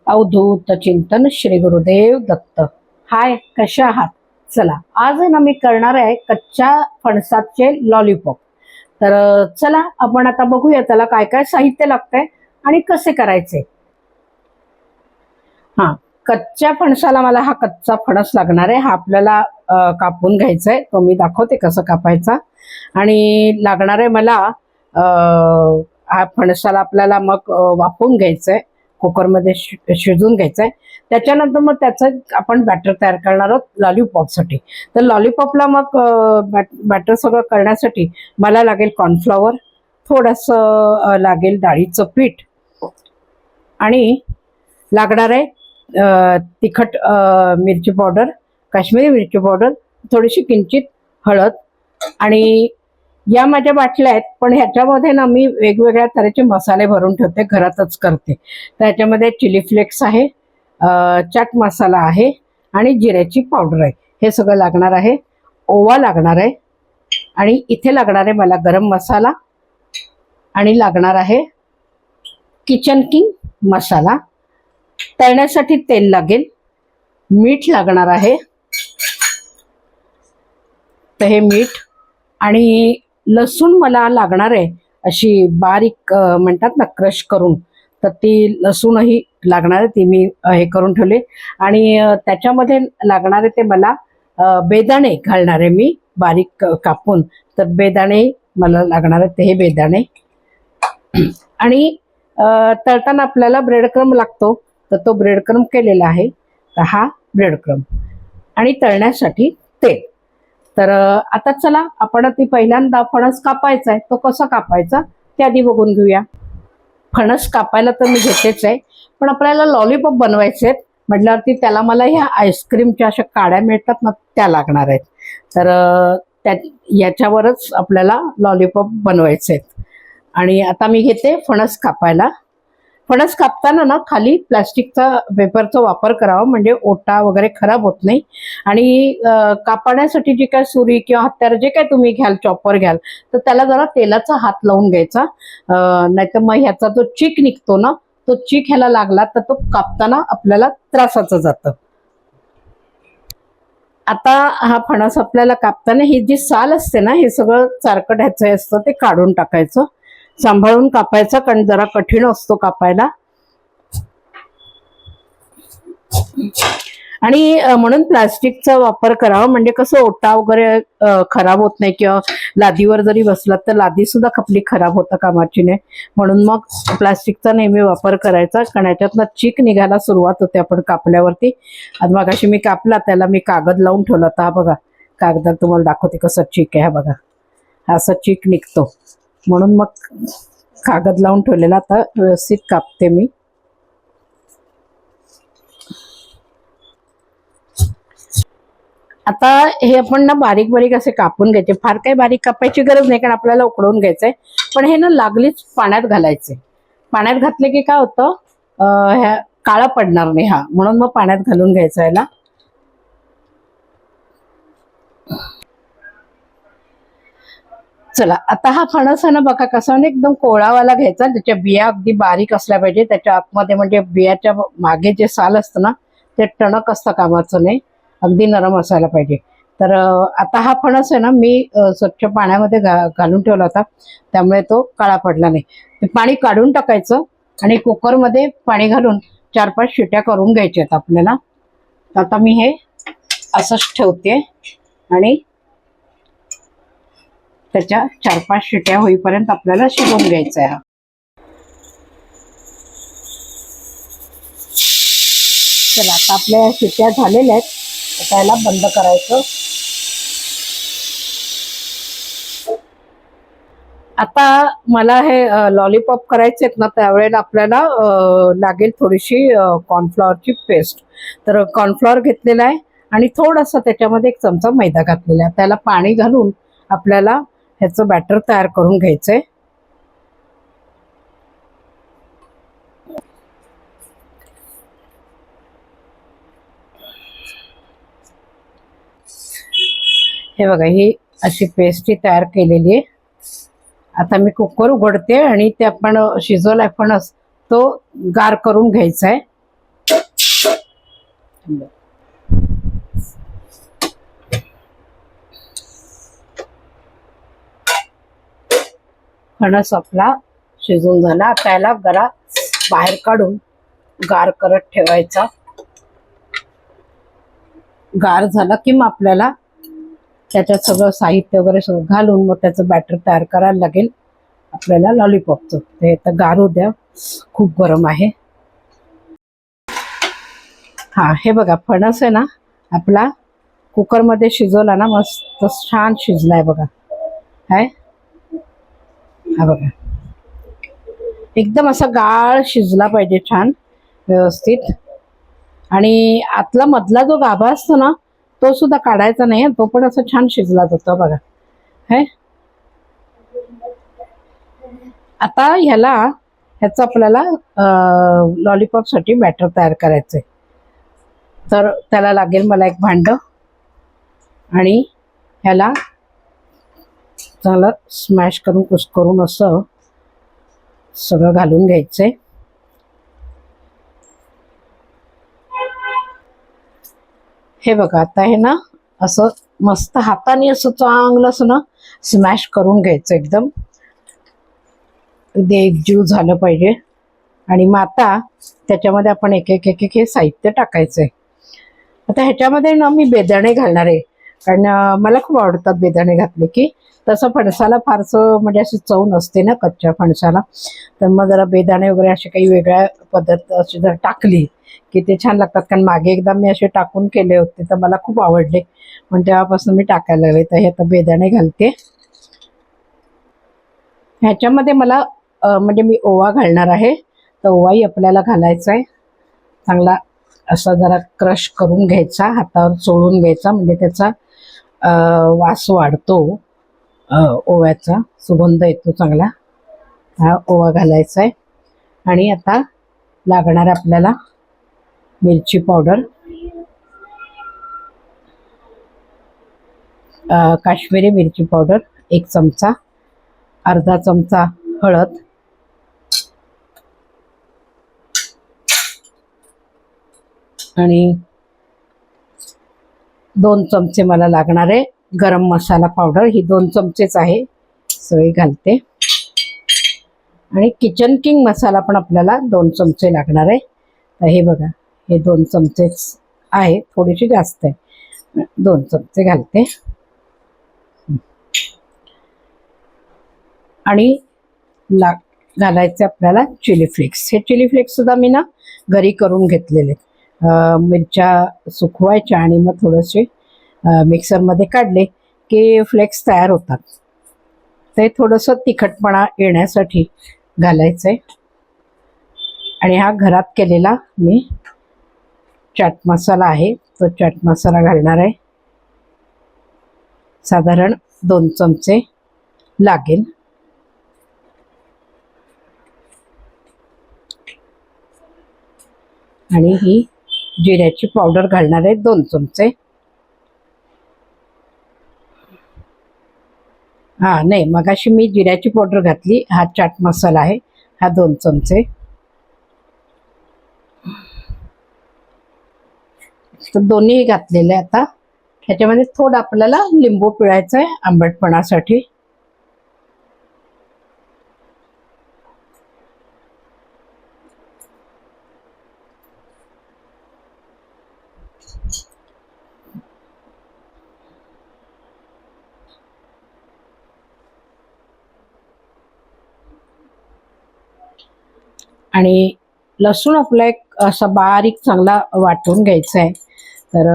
अवधूत चिंतन श्री गुरुदेव दत्त. हाय, कशा आहात? चला, आज आहे ना मी करणार आहे कच्च्या फणसाचे लॉलीपॉप. तर चला आपण आता बघूया त्याला काय काय साहित्य लागतंय आणि कसे करायचे. हा, कच्च्या फणसाला मला हा कच्चा फणस लागणार आहे. हा आपल्याला कापून घ्यायचा आहे. तो मी दाखवते कसं कापायचा. आणि लागणार आहे मला हा फणसाला आपल्याला मग वाफवून घ्यायचं आहे, कुकरमध्ये शिजवून घ्यायचं आहे. त्याच्यानंतर मग त्याचं आपण बॅटर तयार करणार आहोत लॉलीपॉपसाठी. तर लॉलीपॉपला मग बॅटर सगळं करण्यासाठी मला लागेल कॉर्नफ्लॉवर, थोडंसं लागेल डाळीचं पीठ आणि लागणार आहे तिखट मिरची पावडर, काश्मीरी मिरची पावडर, थोडीशी किंचित हळद. आणि या माझ्या बाटल्या आहेत, पण ह्याच्यामध्ये ना मी वेगवेगळ्या तऱ्हेचे मसाले भरून ठेवते, घरातच करते. तर ह्याच्यामध्ये चिली फ्लेक्स आहे, चाट मसाला आहे आणि जिऱ्याची पावडर आहे. हे सगळं लागणार आहे. ओवा लागणार आहे आणि इथे लागणार आहे मला गरम मसाला आणि लागणार आहे किचन किंग मसाला. तळण्यासाठी तेल लागेल, मीठ लागणार आहे. तर हे मीठ आणि लसूण मला लागणार आहे अशी बारीक म्हणतात ना क्रश करून. तर ती लसूणही लागणार आहे, ती मी हे करून ठेवले. आणि त्याच्यामध्ये लागणारे ते मला बेदाणे घालणार आहे मी बारीक कापून. तर बेदाणे मला लागणार आहे, ते हे बेदाणे. आणि तळताना आपल्याला ब्रेड क्रम लागतो, तर तो ब्रेड क्रम केलेला आहे. तर हा ब्रेड क्रम आणि तळण्यासाठी तेल. तर आता चला आपण ती पहिल्यांदा फणस कापायचा आहे. तो कसा कापायचा ते आधी बघून घेऊया. फणस कापायला तर मी घेतेच आहे, पण आपल्याला लॉलीपॉप बनवायचे आहेत म्हटल्यावरती त्याला मला ह्या आईस्क्रीमच्या अशा काड्या मिळतात ना, त्या लागणार आहेत. तर याच्यावरच आपल्याला लॉलीपॉप बनवायचे आहेत. आणि आता मी घेते फणस कापायला. फणस कापताना ना खाली प्लास्टिकचा पेपरचा वापर करावा, म्हणजे ओटा वगैरे खराब होत नाही. आणि कापण्यासाठी जी काय सुरी किंवा हत्यार जे काय तुम्ही घ्याल, चॉपर घ्याल, तर त्याला जरा तेलाचा हात लावून घ्यायचा. नाहीतर मग ह्याचा जो चीक निघतो ना, तो चीक ह्याला लागला तर तो कापताना आपल्याला त्रासाचं जातं. आता हा फणस आपल्याला कापताना ही जी साल असते ना, हे सगळं चारकट ह्याचं असतं, ते काढून टाकायचं. सांभाळून कापायचा, कारण जरा कठीण असतो कापायला. आणि म्हणून प्लास्टिकचा वापर करावा, म्हणजे कसं ओटा वगैरे खराब होत नाही, किंवा लादीवर जरी बसलात तर लादी सुद्धा आपली खराब होता कामाची नाही. म्हणून मग प्लास्टिकचा नेहमी वापर करायचा, कारण याच्यातनं चीक निघायला सुरुवात होते आपण कापल्यावरती. आता मगाशी मी कापला, त्याला मी कागद लावून ठेवला होता. हा बघा, कागदात तुम्हाला दाखवते कसं चीक आहे. हा बघा, हा असं चीक निघतो, म्हणून मग कागद लावून ठेवलेला. आता व्यवस्थित कापते मी. आता हे आपण ना बारीक बारीक असे कापून घ्यायचे. फार काही बारीक कापायची गरज नाही, कारण आपल्याला उकडवून घ्यायचंय. पण हे ना लागलीच पाण्यात घालायचे. पाण्यात घातले की काय होतं, ह्या काळा पडणार नाही हा, म्हणून मग पाण्यात घालून घ्यायचं याला. चला, आता हा फणस आहे ना बघा कसा एकदम कोळावाला घ्यायचा. त्याच्या बिया अगदी बारीक असल्या पाहिजे. त्याच्या आतमध्ये म्हणजे बियाच्या मागे जे साल असतं ना, ते टणक असतं कामाचं नाही, अगदी नरम असायला पाहिजे. तर आता हा फणस आहे ना मी स्वच्छ पाण्यामध्ये घालून ठेवला होता, त्यामुळे तो काळा पडला नाही. ते पाणी काढून टाकायचं आणि कुकरमध्ये पाणी घालून 4-5 शिट्या करून घ्यायच्या आहेत आपल्याला. आता मी हे असंच ठेवते आणि त्याच्या 4-5 शिट्या होईपर्यंत आपल्याला शिजवून घ्यायचं आहे. चला, आता आपल्या शिट्या झालेल्या आहेत. आता याला बंद करायचं. आता मला हे लॉलीपॉप करायचे आहेत ना, त्यावेळेला आपल्याला लागेल थोडीशी कॉर्नफ्लॉवरची पेस्ट. तर कॉर्नफ्लॉवर घेतलेला आहे आणि थोडासा त्याच्यामध्ये 1 चमचा मैदा घातलेला आहे. त्याला पाणी घालून आपल्याला ह्याचं बॅटर तयार करून घ्यायचंय. हे बघा, ही अशी पेस्ट तयार केलेली आहे. आता मी कुकर उघडते आणि ते आपण शिजवलाय फणस तो गार करून घ्यायचा आहे. फणस आपला शिजून झाला. आता याला जरा बाहेर काढून गार करत ठेवायचा. गार झाला की मग आपल्याला त्याच्यात सगळं साहित्य वगैरे सगळं घालून मग त्याचं बॅटर तयार करायला लागेल आपल्याला लॉलीपॉपचं. ते आता गारू द्या, खूप गरम आहे. हा, हे बघा फणस आहे ना आपला कुकरमध्ये शिजवला ना, मस्त छान शिजलाय बघा. हाय, हा बघा, एकदम असा गाळ शिजला पाहिजे, छान व्यवस्थित. आणि आतला मधला जो गाभा असतो ना तो सुद्धा काढायचा नाही, तो पण असं छान शिजला जातो बघा. है, आता ह्याचं आपल्याला लॉलीपॉप साठी बॅटर तयार करायचंय. तर त्याला लागेल मला एक भांड आणि ह्याला चांगलं स्मॅश करून कुस्करून असं सगळं घालून घ्यायचंय. हे बघा, आता हे ना असं मस्त हाताने असं चांगलं असं ना स्मॅश करून घ्यायचं, एकदम ते एकजीव झालं पाहिजे. आणि मग आता त्याच्यामध्ये आपण एक एक एक एक हे साहित्य टाकायचंय. आता ह्याच्यामध्ये ना मी बेदाणे घालणार आहे, कारण मला खूप आवडतात बेदाणे घातले की. तसं फणसाला फारसं म्हणजे अशी चव नसते ना कच्च्या फणसाला, तर मग जरा बेदाणे वगैरे अशी काही वेगळ्या पद्धत अशी जर टाकली की ते छान लागतात. कारण मागे एकदा मी असे टाकून केले होते तर मला खूप आवडले, पण तेव्हापासून मी टाकायला लागले. तर हे आता बेदाणे घालते. ह्याच्यामध्ये मला म्हणजे मी ओवा घालणार आहे, तर ओवाही आपल्याला घालायचा आहे. चांगला असा जरा क्रश करून घ्यायचा, हातावर चोळून घ्यायचा, म्हणजे त्याचा वास वाढतो, ओव्याचा सुगंध येतो चांगला. हा ओवा घालायचा आहे. आणि आता लागणार आपल्याला मिरची पावडर, काश्मीरी मिरची पावडर 1 चमचा, अर्धा चमचा हळद, आणि 2 चमचे मला लागणार आहे गरम मसाला पावडर. ही 2 चमचेच आहे, सगळी घालते. आणि किचन किंग मसाला पण आपल्याला 2 चमचे लागणार आहे. तर हे बघा, हे 2 चमचेच आहे, थोडीशी जास्त आहे, 2 चमचे घालते. आणि घालायचे आपल्याला चिली फ्लेक्स. हे चिली फ्लेक्स सुद्धा मी ना घरी करून घेतलेले. मिरच्या सुकवायच्या आणि मग थोडेसे मिक्सरमध्ये काढले की फ्लेक्स तयार होतात. ते थोडंसं तिखटपणा येण्यासाठी घालायचं आहे. आणि हा घरात केलेला मी चाट मसाला आहे, तो चाट मसाला घालणार आहे. साधारण 2 चमचे लागेल. आणि ही जिऱ्याची पावडर घालणार आहे 2 चमचे. हा नाही, मगाशी मी जिऱ्याची पावडर घातली, हा चाट मसाला आहे, हा 2 चमचे. तर दोन्ही घातलेले. आता ह्याच्यामध्ये थोडं आपल्याला लिंबू पिळायचं आहे आंबटपणासाठी. आणि लसूण आपला एक असा बारीक चांगला वाटून घ्यायचा आहे, तर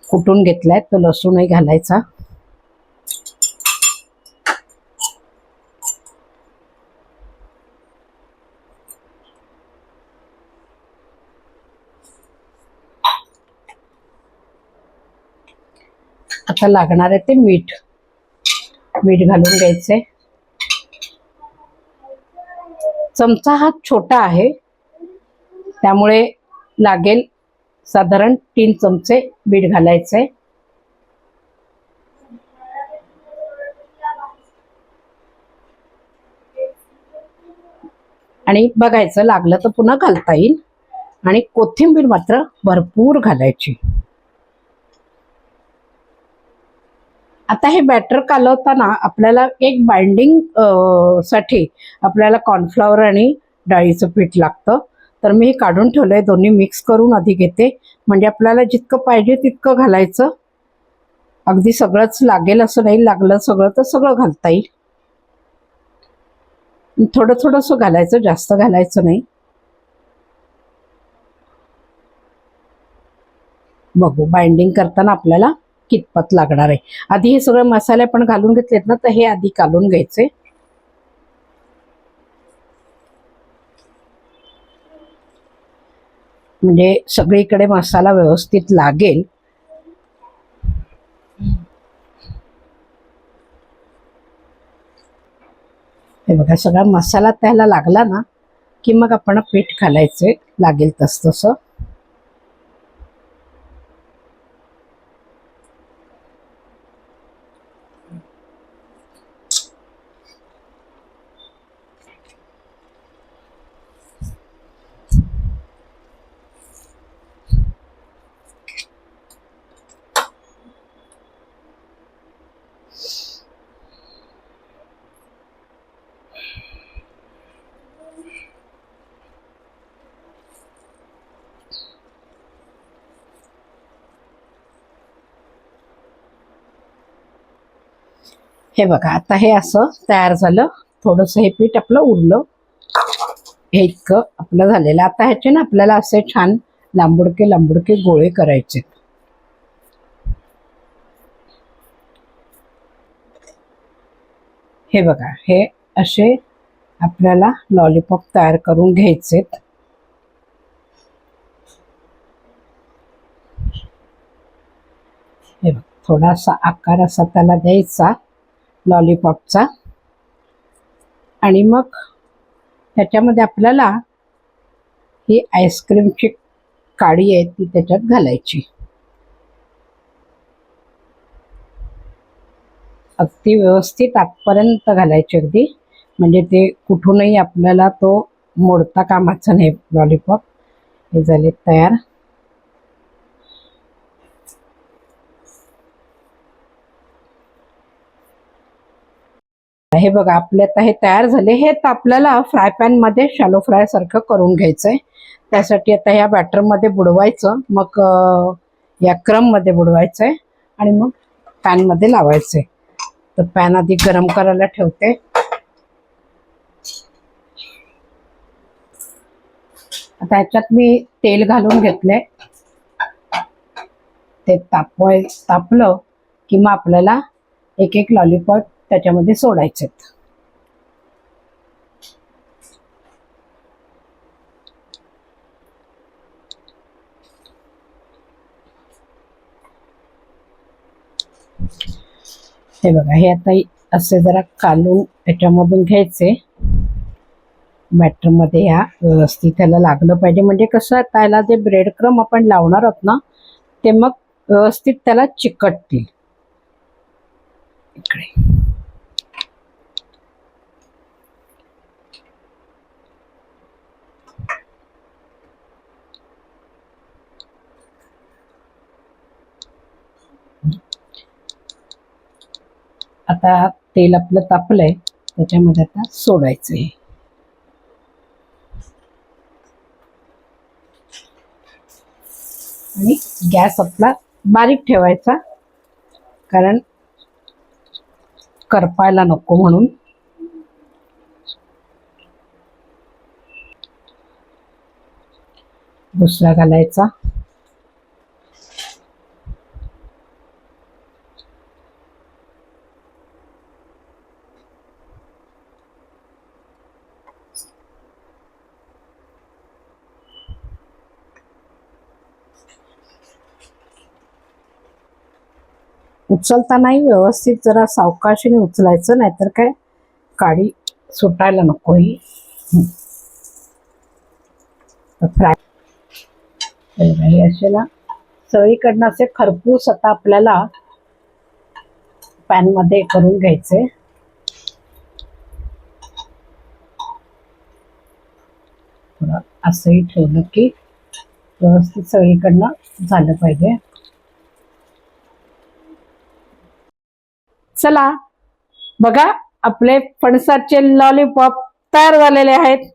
कुटून घेतलाय तो लसूणही घालायचा. आता लागणार आहे ते मीठ घालून घ्यायचंय. चमचा हा छोटा आहे त्यामुळे लागेल साधारण 3 चमचे मीठ घालायचंय. आणि बघायचं लागलं तर पुन्हा घालता येईल. आणि कोथिंबीर मात्र भरपूर घालायची. आता हे बॅटर कालवताना आपल्याला एक बाइंडिंग साठी आपल्याला कॉर्नफ्लॉवर आणि डाळीचं पीठ लागतं. तर मी हे काढून ठेवलंय, दोन्ही मिक्स करून आधी घेते. म्हणजे आपल्याला जितकं पाहिजे तितकं घालायचं. अगदी सगळंच लागेल असं नाही, लागलं सगळं तर सगळं घालता येईल. थोडं थोडंसं घालायचं, जास्त घालायचं नाही. बघू बाइंडिंग करताना आपल्याला कितपत लागणार आहे. आधी हे सगळे मसाले पण घालून घेतलेत ना, तर हे आधी कालून घ्यायचे. म्हणजे सगळीकडे मसाला व्यवस्थित लागेल. हे बघा, सगळा मसाला त्याला लागला ना की मग आपण पीठ घालायचे लागेल तसं. हे बघा, आता हे असं तयार झालं. थोडंसं हे पीठ आपलं उरलं, हे इतकं आपलं झालेलं. आता ह्याचे ना आपल्याला असे छान लांबुडके लांबुडके गोळे करायचे. हे बघा, हे असे आपल्याला लॉलीपॉप तयार करून घ्यायचेत. हे बघ, थोडासा आकार असा त्याला द्यायचा लॉलीपॉपचा. आणि मग त्याच्यामध्ये आपल्याला ही आईस्क्रीमची काडी आहे ती त्याच्यात घालायची. अगदी व्यवस्थित आतपर्यंत घालायची, अगदी म्हणजे ते कुठूनही आपल्याला तो मोडता कामाचा नाही लॉलीपॉप. हे झाले तयार. हे बघा, आपले आता हे तयार झाले. हे तर आपल्याला फ्राय पॅन मध्ये शॅलो फ्राय सारखं करून घ्यायचंय. त्यासाठी आता ह्या बॅटर मध्ये बुडवायचं, मग या क्रम मध्ये बुडवायचंय आणि मग पॅन मध्ये लावायचंय. तर पॅन आधी गरम करायला ठेवते. आता ह्याच्यात मी तेल घालून घेतले. ते तापलं की मग आपल्याला एक एक लॉलीपॉप त्याच्यामध्ये सोडायचे. हे बघा, हे आता असे जरा कालून त्याच्यामधून घ्यायचे बॅटर मध्ये. ह्या व्यवस्थित त्याला लागलं पाहिजे, म्हणजे कसं त्याला जे ब्रेड क्रम आपण लावणार आहोत ना ते मग व्यवस्थित त्याला चिकटतील. इकडे आता तेल आपलं तापलंय, त्याच्यामध्ये आता सोडायचं आहे. आणि गॅस आपला बारीक ठेवायचा, कारण करपायला नको म्हणून. दुसरा घालायचा. उचलतानाही व्यवस्थित जरा सावकाशीने उचलायचं, नाहीतर काय काडी सुटायला नको. ही फ्राय हे असेला सगळीकडनं असे खरपूस आता आपल्याला पॅन मध्ये करून घ्यायचे. थोडं असंही ठेवलं की व्यवस्थित सगळीकडनं झालं पाहिजे. चला बघा, आपले फणसाचे लॉलीपॉप तयार झालेले आहेत.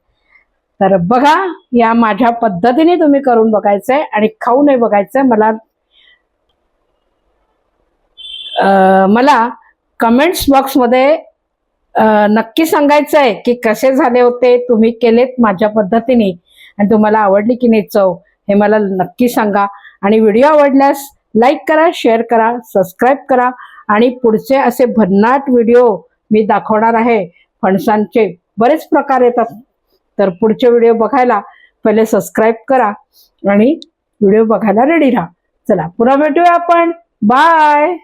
तर बघा, या माझ्या पद्धतीने तुम्ही करून बघायचंय आणि खाऊनही बघायचंय. मला कमेंट्स बॉक्समध्ये नक्की सांगायचंय की कसे झाले होते, तुम्ही केलेत माझ्या पद्धतीने आणि तुम्हाला आवडली की नाही चव, हे मला नक्की सांगा. आणि व्हिडिओ आवडल्यास लाईक करा, शेअर करा, सबस्क्राईब करा. आणि पुढचे असे भन्नाट व्हिडिओ मी दाखवणार आहे. फणसांचे बरेच प्रकार येतात, तर पुढचे व्हिडिओ बघायला पहिले सबस्क्राईब करा आणि व्हिडिओ बघायला रेडी राहा. चला पुन्हा भेटूया आपण. बाय.